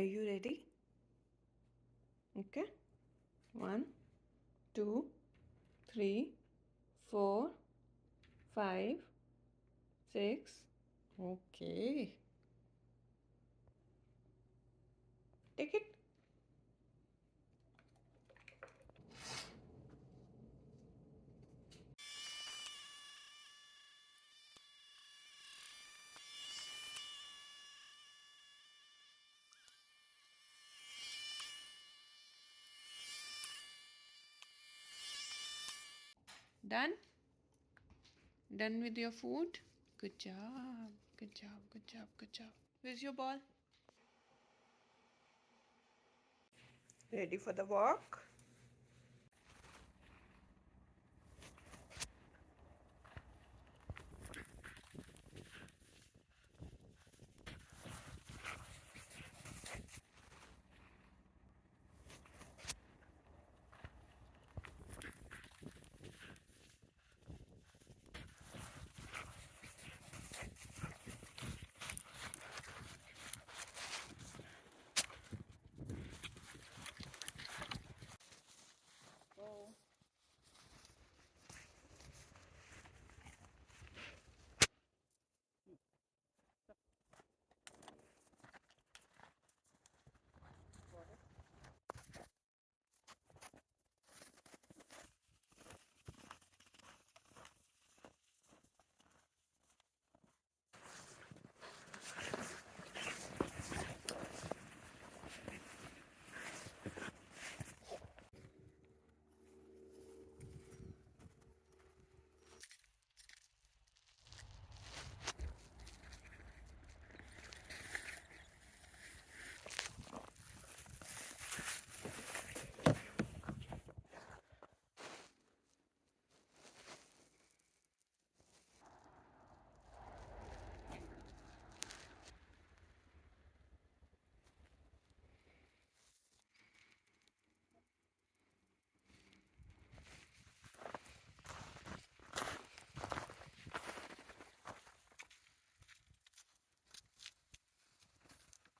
Are you ready? Okay. 1, 2, 3, 4, 5, 6. Okay. Take it. Done? Done with your food? Good job. Good job. Good job. Good job. Where's your ball? Ready for the walk?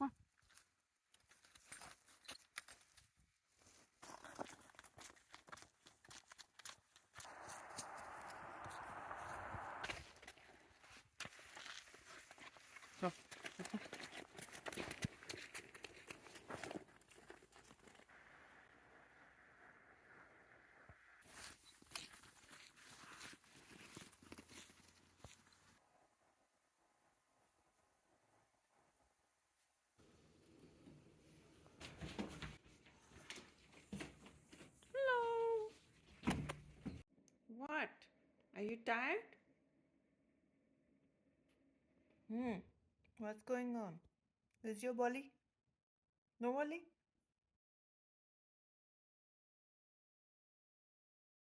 Go. Go. Hello. What? Are you tired? What's going on? Is your Bolly? No Bolly?